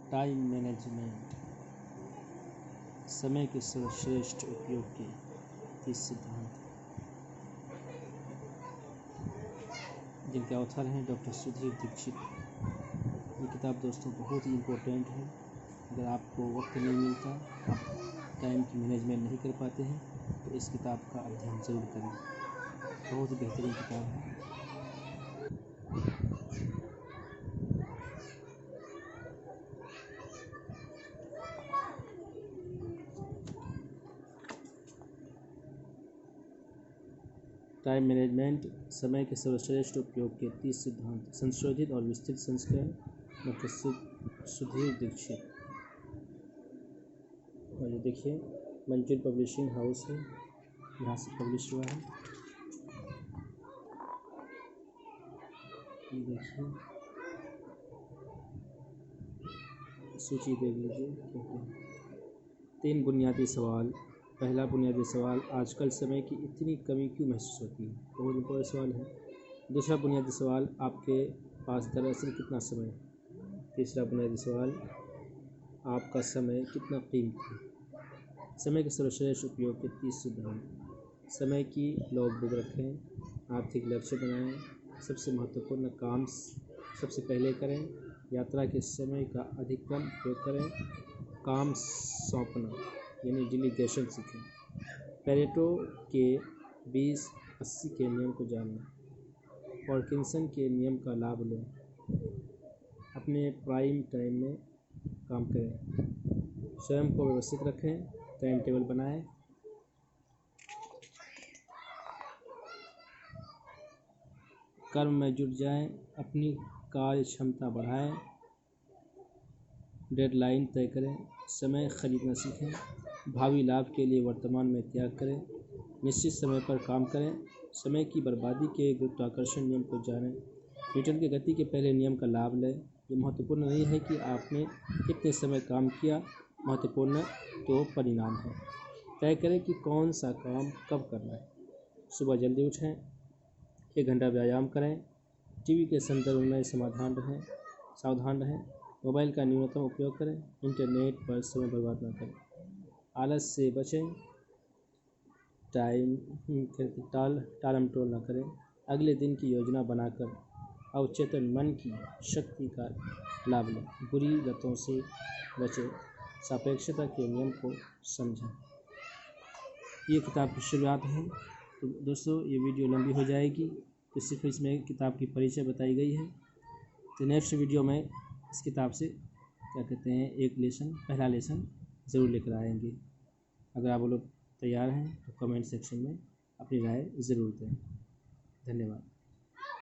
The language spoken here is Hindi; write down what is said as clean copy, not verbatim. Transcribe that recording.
टाइम मैनेजमेंट, समय के सर्वश्रेष्ठ उपयोग के 30 सिद्धांत, जिनके ऑथर हैं डॉक्टर सुधीर दीक्षित। ये किताब दोस्तों बहुत ही इम्पोर्टेंट है। अगर आपको वक्त नहीं मिलता, आप टाइम की मैनेजमेंट नहीं कर पाते हैं, तो इस किताब का अध्ययन ज़रूर करें। बहुत ही बेहतरीन किताब है। टाइम मैनेजमेंट, समय के सर्वश्रेष्ठ उपयोग के 30 सिद्धांत, संशोधित और विस्तृत संस्करण, डॉक्टर सुधीर दीक्षित। और ये देखिए, मंजिल पब्लिशिंग हाउस है, यहाँ से पब्लिश हुआ है। ये देखिए, सूची देख लीजिए। क्योंकि 3 बुनियादी सवाल। पहला बुनियादी सवाल, आजकल समय की इतनी कमी क्यों महसूस होती है? बहुत इंपॉर्टेंट सवाल है। दूसरा बुनियादी सवाल, आपके पास दरअसल कितना समय है? तीसरा बुनियादी सवाल, आपका समय कितना कीमती है? समय के सर्वश्रेष्ठ उपयोग के 30 सिद्धांत। समय की लॉग बुक रखें, आर्थिक लक्ष्य बनाएं, सबसे महत्वपूर्ण काम सबसे पहले करें, यात्रा के समय का अधिकतम उपयोग करें, काम सौंपना यानी डेलीगेशन सीखें, पेरेटो के 20-80 के नियम को जानना, पार्किंसन के नियम का लाभ लें, अपने प्राइम टाइम में काम करें, स्वयं को व्यवस्थित रखें, टाइम टेबल बनाएं, कर्म में जुट जाएं, अपनी कार्य क्षमता बढ़ाएं, डेडलाइन तय करें, समय खरीदना सीखें, भावी लाभ के लिए वर्तमान में त्याग करें, निश्चित समय पर काम करें, समय की बर्बादी के गुरुत्वाकर्षण नियम को जानें, न्यूटन की गति के पहले नियम का लाभ लें। ये महत्वपूर्ण नहीं है कि आपने कितने समय काम किया, महत्वपूर्ण तो परिणाम है। तय करें कि कौन सा काम कब करना है। सुबह जल्दी उठें, 1 घंटा व्यायाम करें, टीवी के संदर्भ में सावधान रहें, मोबाइल का न्यूनतम उपयोग करें, इंटरनेट पर समय बर्बाद न करें, आलस से बचें, टालम टोल न करें, अगले दिन की योजना बनाकर अवचेतन मन की शक्ति का लाभ लें, बुरी लतों से बचें, सापेक्षता के नियम को समझें। ये किताब की शुरुआत है। तो दोस्तों, ये वीडियो लंबी हो जाएगी, तो सिर्फ इसमें किताब की परिचय बताई गई है। तो नेक्स्ट वीडियो में इस किताब से पहला लेसन ज़रूर लेकर आएंगे। अगर आप लोग तैयार हैं तो कमेंट सेक्शन में अपनी राय ज़रूर दें। धन्यवाद।